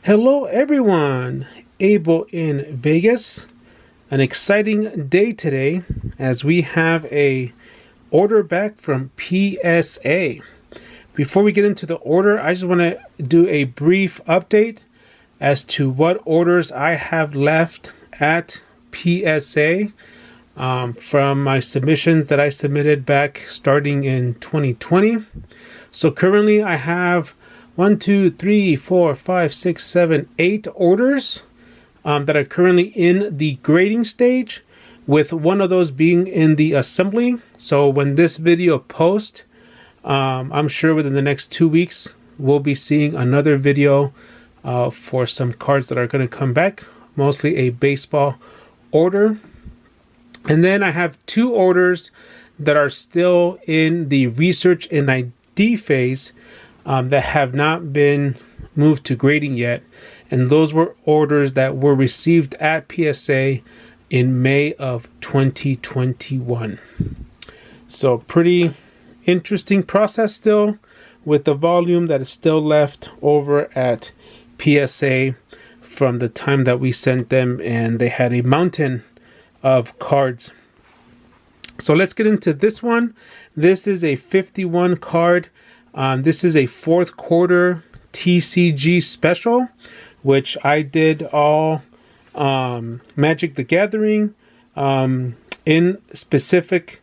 Hello everyone, Abel in Vegas. An exciting day today as we have a order back from PSA. Before we get into the order, I just want to do a brief update as to what orders I have left at PSA from my submissions that I submitted back starting in 2020. So currently I have 1, 2, 3, 4, 5, 6, 7, 8 orders that are currently in the grading stage, with one of those being in the assembly. So when this video posts, I'm sure within the next 2 weeks, we'll be seeing another video for some cards that are going to come back, mostly a baseball order. And then I have 2 orders that are still in the research and ID phase that have not been moved to grading yet. And those were orders that were received at PSA in May of 2021. So pretty interesting process still, with the volume that is still left over at PSA from the time that we sent them, and they had a mountain of cards. So let's get into this one. This is a 51 card. This is a 4th quarter TCG special, which I did all Magic the Gathering. In specific,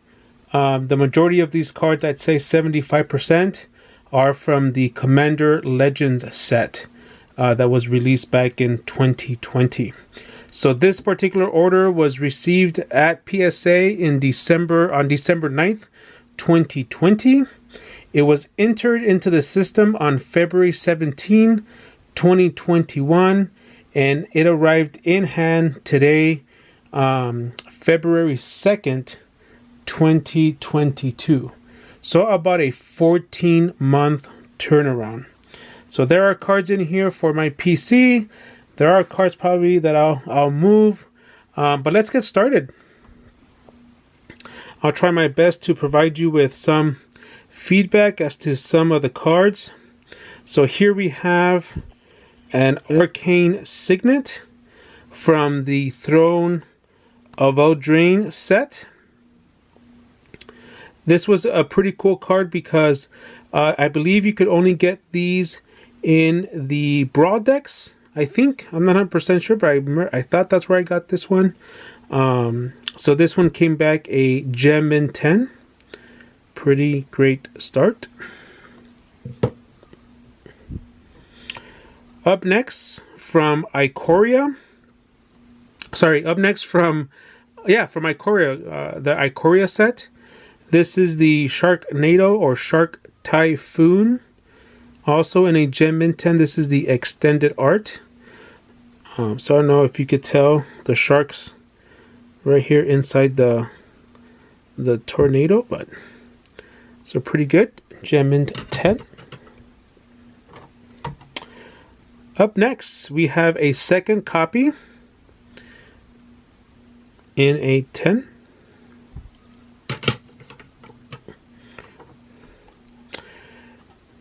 the majority of these cards, I'd say 75%, are from the Commander Legends set that was released back in 2020. So this particular order was received at PSA on December 9th, 2020. It was entered into the system on February 17, 2021, and it arrived in hand today, February 2nd, 2022. So about a 14-month turnaround. So there are cards in here for my PC. There are cards probably that I'll move, but let's get started. I'll try my best to provide you with some feedback as to some of the cards. So here we have an Arcane Signet from the Throne of Eldraine set. This was a pretty cool card because I believe you could only get these in the Brawl decks. I think, I'm not 100% sure, but I thought that's where I got this one. So this one came back a gem in 10. Pretty great start. Up next from Ikoria. Up next from Ikoria, the Ikoria set. This is the Sharknado or Shark Typhoon. Also in a gem in 10. This is the extended art. So I don't know if you could tell the sharks right here inside the tornado, but so pretty good. Gem in 10. Up next, we have a second copy in a 10.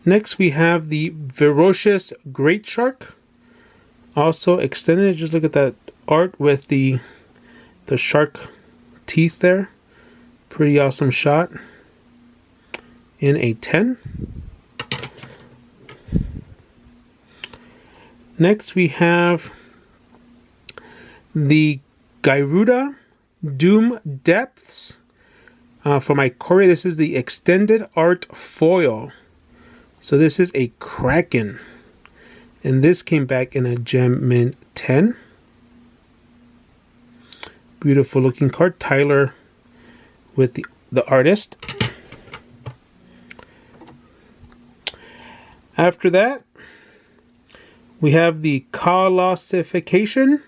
Next, we have the Ferocious Great Shark, also extended. Just look at that art with the shark teeth there. Pretty awesome shot in a 10. Next, we have the Gyruda Doom Depths from Ikoria. This is the extended art foil. So this is a Kraken, and this came back in a gem mint 10. Beautiful looking card. Tyler with the artist. After that, we have the Colossification,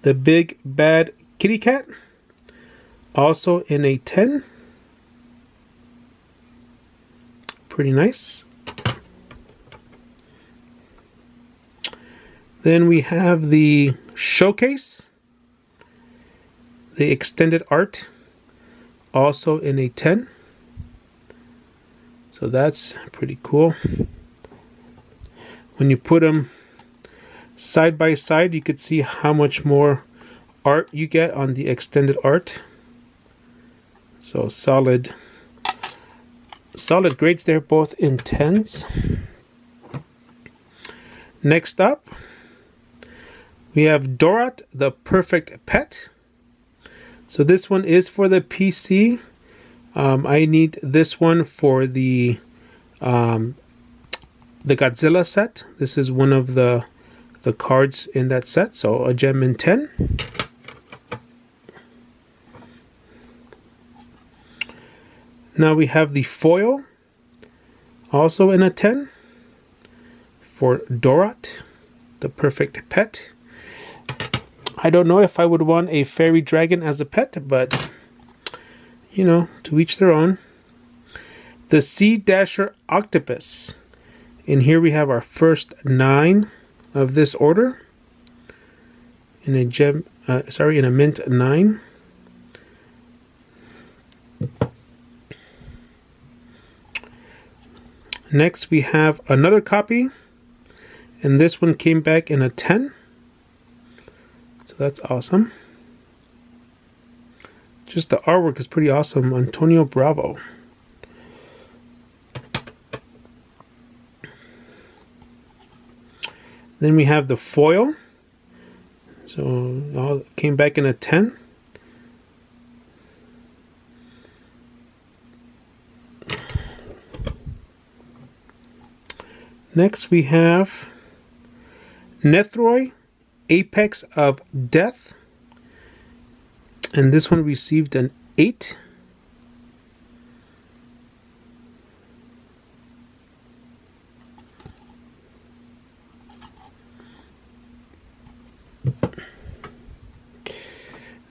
the Big Bad Kitty Cat, also in a 10. Pretty nice. Then we have the Showcase, the extended art, also in a 10. So that's pretty cool. When you put them Side by side, you could see how much more art you get on the extended art. So solid grades there, both in 10s. Next up, we have Dorat, the Perfect Pet. So this one is for the PC. I need this one for the Godzilla set. This is one of the cards in that set, so a gem in 10. Now we have the foil, also in a 10, for Dorat, the Perfect Pet. I don't know if I would want a fairy dragon as a pet, but you know, to each their own. The Sea Dasher Octopus. And here we have our first 9 of this order in a gem, in a mint 9. Next we have another copy, and this one came back in a 10. So that's awesome. Just the artwork is pretty awesome. Antonio Bravo. Then we have the foil. So all came back in a 10. Next we have Nethroi, Apex of Death. And this one received an 8.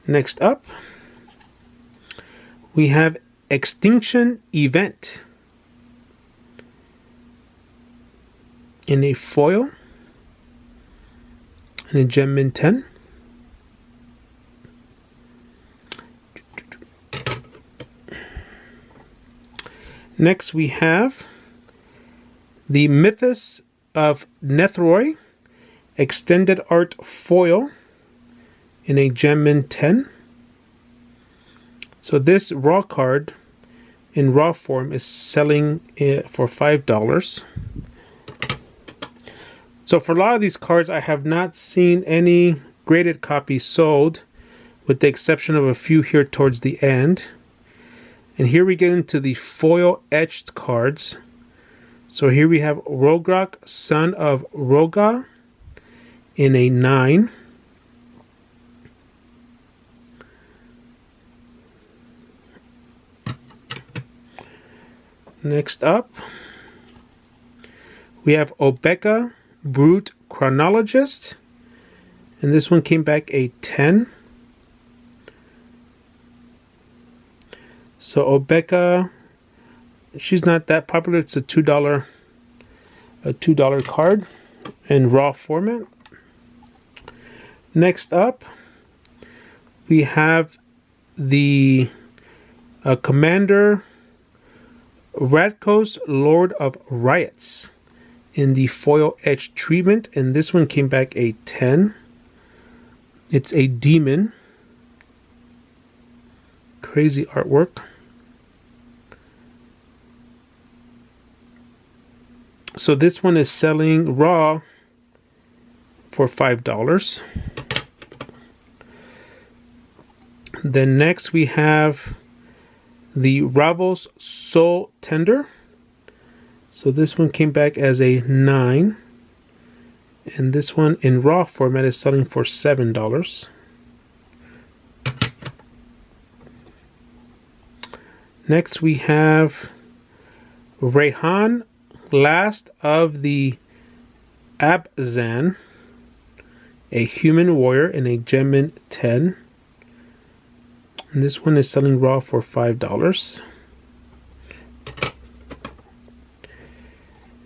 Next up, we have Extinction Event in a foil and a gem mint 10. Next we have the Mythos of Nethroi extended art foil in a gem mint 10. So this raw card in raw form is selling for $5. So for a lot of these cards, I have not seen any graded copies sold, with the exception of a few here towards the end. And here we get into the foil etched cards. So here we have Rogrok, son of Roga, in a 9. Next up, we have Obeka, Brute Chronologist, and this one came back a 10. So Obeka, she's not that popular. It's a $2 card in raw format. Next up, we have the Commander Radkos, Lord of Riots, in the foil etched treatment, and this one came back a 10. It's a demon. Crazy artwork. So this one is selling raw for $5. Then next we have the Ravos Soul Tender. So this one came back as a 9. And this one in raw format is selling for $7. Next we have Rayhan, Last of the Abzan, a human warrior in a gem mint 10. And this one is selling raw for $5.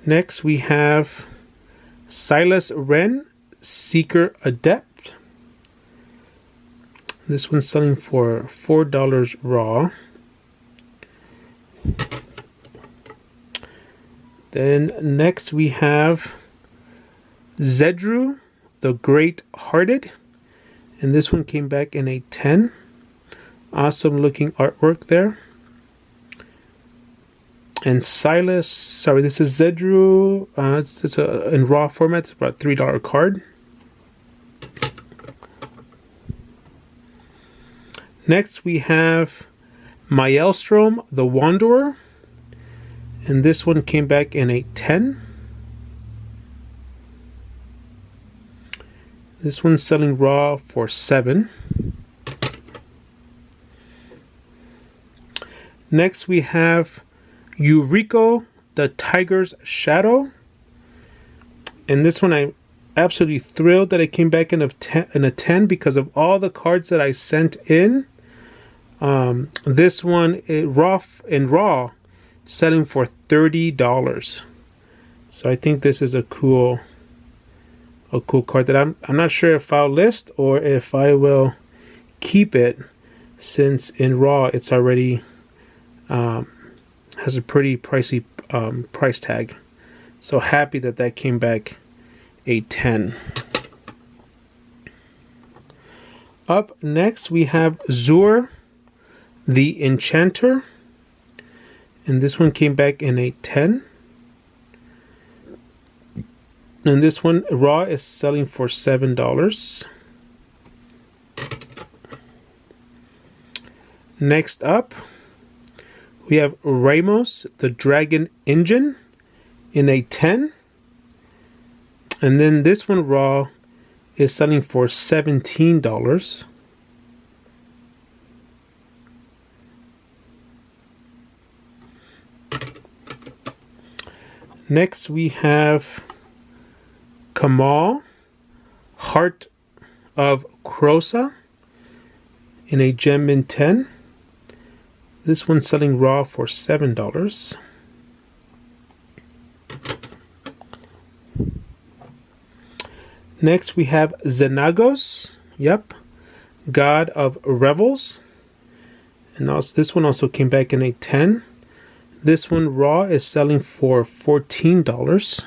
Next we have Silas Wren, Seeker Adept. This one's selling for $4 raw. Then next we have Zedru, The Great Hearted, and this one came back in a 10. Awesome looking artwork there. And Silas, sorry, this is Zedru. It's in raw format. It's about a $3 card. Next we have Maelstrom, the Wanderer, and this one came back in a 10. This one's selling raw for 7. Next we have Eureka, the Tiger's Shadow, and this one I'm absolutely thrilled that it came back in a 10 because of all the cards that I sent in. This one raw selling for $30. So I think this is a cool card that I'm not sure if I'll list or if I will keep it, since in raw it's already has a pretty pricey price tag. So happy that came back a 10. Up next we have Zur, the Enchanter, and this one came back in a 10. And this one raw is selling for $7. Next up we have Ramos, the Dragon Engine, in a 10. And then this one raw is selling for $17. Next we have Kamal, Heart of Krosa, in a gem in 10. This one's selling raw for $7. Next we have Xenagos, yep, God of Revels, and also this one also came back in a 10. This one raw is selling for $14.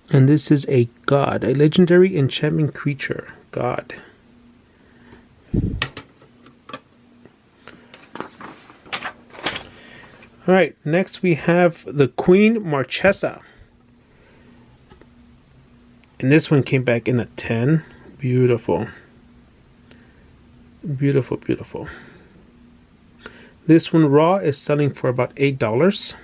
And this is a god, a legendary enchantment creature, god. Alright, next we have the Queen Marchesa. And this one came back in a 10. Beautiful. Beautiful, beautiful. This one raw is selling for about $8.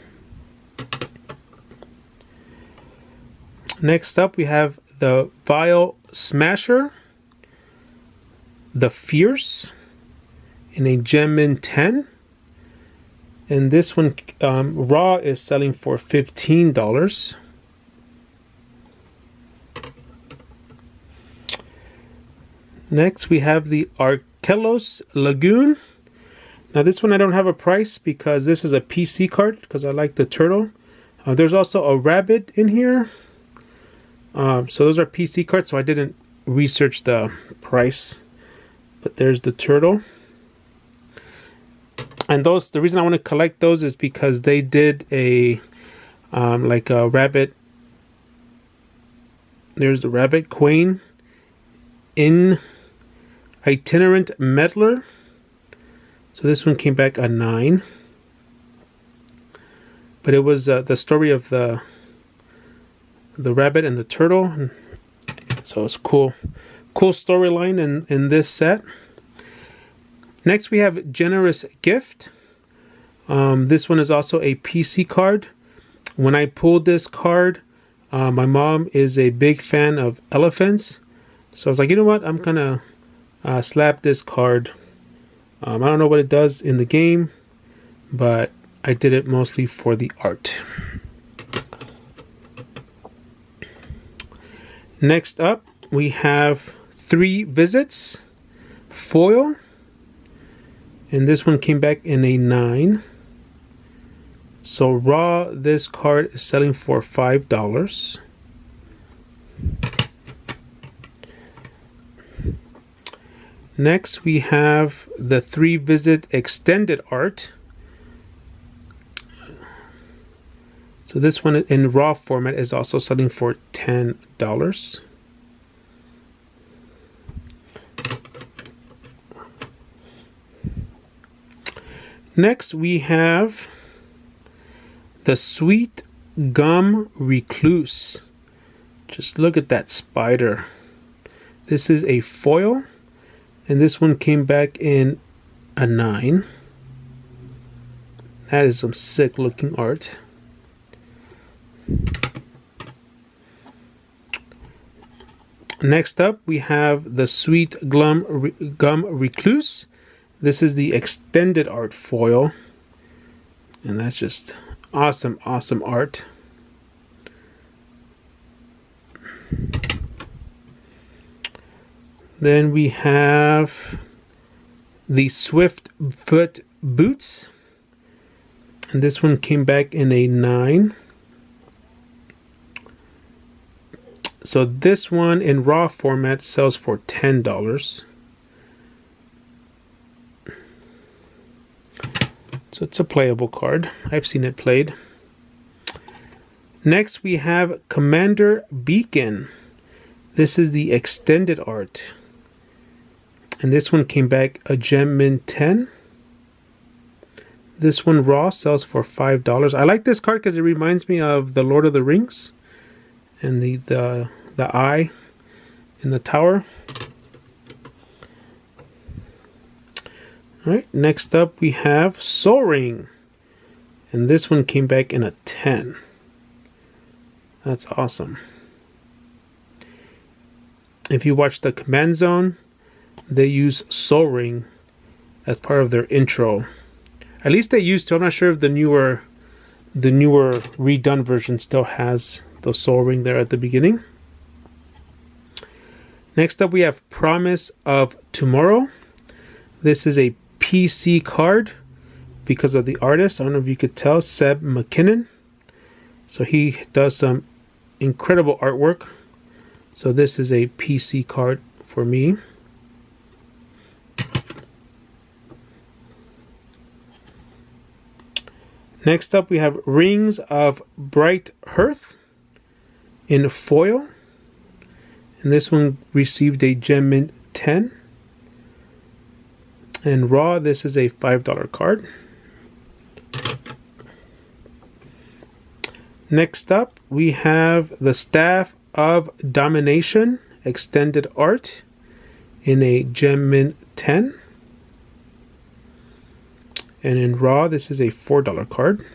Next up we have the Vile Smasher, the Fierce, in a gem in 10. And this one raw is selling for $15. Next we have the Arkelos Lagoon. Now this one I don't have a price because this is a PC card because I like the turtle. There's also a rabbit in here. So those are PC cards, so I didn't research the price. But there's the turtle. And those, the reason I want to collect those is because they did a like a rabbit. There's the rabbit queen in Itinerant Meddler. So this one came back a 9. But it was the story of the rabbit and the turtle. So it's cool storyline in this set. Next we have Generous Gift. This one is also a PC card. When I pulled this card, my mom is a big fan of elephants. So I was like, you know what? I'm gonna slap this card. I don't know what it does in the game, but I did it mostly for the art. Next up, we have 3 Visits foil, and this one came back in a 9. So raw, this card is selling for $5. Next, we have the 3 Visit extended art. So this one in raw format is also selling for $10. Next, we have the Sweet Gum Recluse. Just look at that spider. This is a foil, and this one came back in a 9. That is some sick looking art. Next up, we have the Sweet Gum Recluse. This is the extended art foil, and that's just awesome art. Then we have the Swift Foot Boots, and this one came back in a 9. So this one in raw format sells for $10. So it's a playable card. I've seen it played. Next we have Commander Beacon. This is the extended art. And this one came back a gem mint 10. This one raw sells for $5. I like this card because it reminds me of the Lord of the Rings and the eye in the tower. All right, next up we have Soul Ring, and this one came back in a 10. That's awesome. If you watch the Command Zone, they use Soul Ring as part of their intro. At least they used to. I'm not sure if the newer redone version still has the Soul Ring there at the beginning. Next up we have Promise of Tomorrow. This is a PC card because of the artist. I don't know if you could tell, Seb McKinnon. So he does some incredible artwork. So this is a PC card for me. Next up we have Rings of Bright Hearth in foil. And this one received a gem mint 10. And raw, this is a $5 card. Next up, we have the Staff of Domination extended art in a gem mint 10. And in raw, this is a $4 card.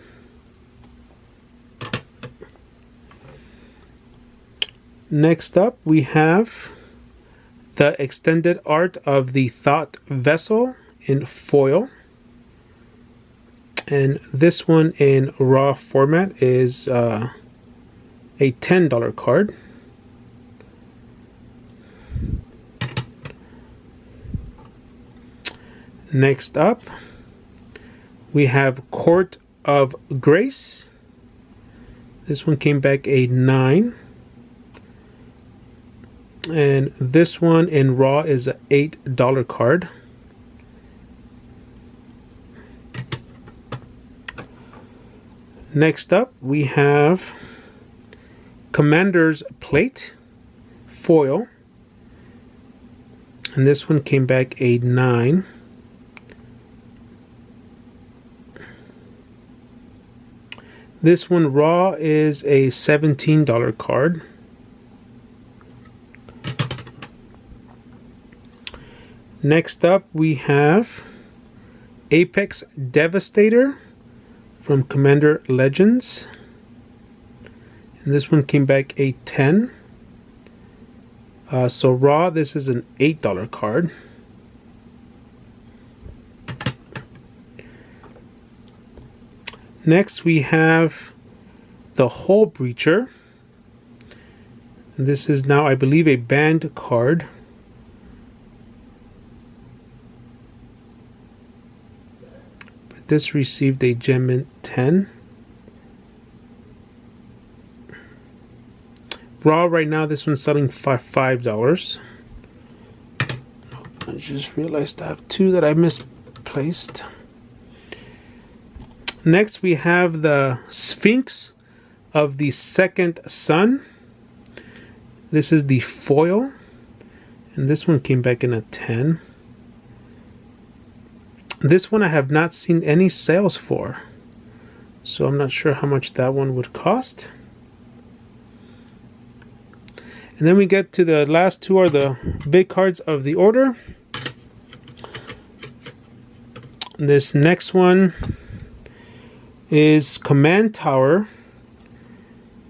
Next up, we have the extended art of the Thought Vessel in foil. And this one in raw format is a $10 card. Next up, we have Court of Grace. This one came back a 9. And this one in raw is an $8 card. Next up, we have Commander's Plate foil. And this one came back a 9. This one raw is a $17 card. Next up, we have Apex Devastator from Commander Legends. And this one came back a 10. So raw, this is an $8 card. Next, we have the Hull Breacher. And this is now, I believe, a banned card. But this received a gem mint 10. Raw right now, this one's selling for $5. I just realized I have two that I misplaced. Next, we have the Sphinx of the Second Sun. This is the foil, and this one came back in a 10. This one I have not seen any sales for, so I'm not sure how much that one would cost. And then we get to the last two are the big cards of the order. This next one is Command Tower,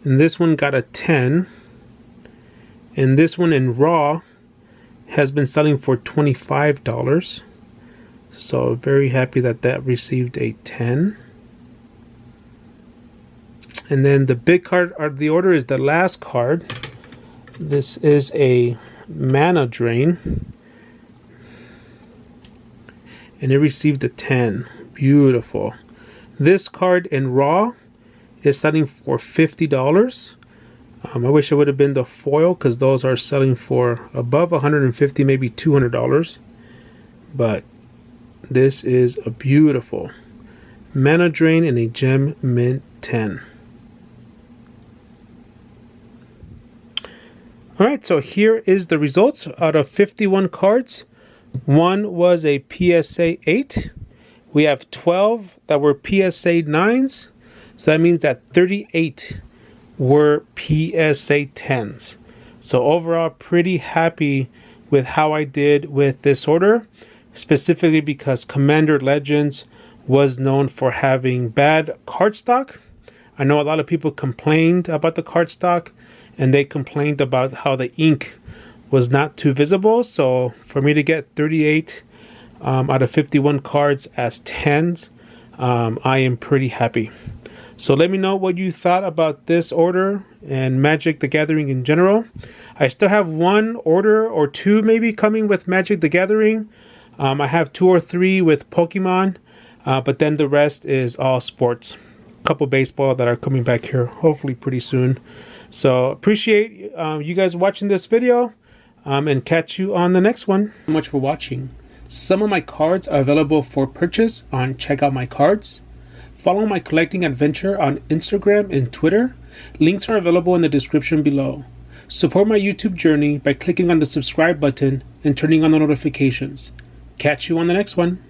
and this one got a 10, and this one in raw has been selling for $25. So very happy that that received a 10. And then the big card of the order is the last card. This is a Mana Drain, and it received a 10. Beautiful. This card in raw is selling for $50. I wish it would have been the foil, because those are selling for above $150, maybe $200. But this is a beautiful Mana Drain in a Gem Mint 10. Alright, so here is the results. Out of 51 cards, one was a PSA 8. We have 12 that were PSA 9s. So that means that 38 were PSA 10s. So overall, pretty happy with how I did with this order, specifically because Commander Legends was known for having bad cardstock. I know a lot of people complained about the cardstock, and they complained about how the ink was not too visible. So for me to get 38 out of 51 cards as 10s, I am pretty happy. So let me know what you thought about this order and Magic the Gathering in general. I still have one order or two maybe coming with Magic the Gathering. I have 2 or 3 with Pokemon, but then the rest is all sports. A couple baseball that are coming back here hopefully pretty soon. So appreciate you guys watching this video, and catch you on the next one. Thank you so much for watching. Some of my cards are available for purchase on Check Out My Cards. Follow my collecting adventure on Instagram and Twitter. Links are available in the description below. Support my YouTube journey by clicking on the subscribe button and turning on the notifications. Catch you on the next one.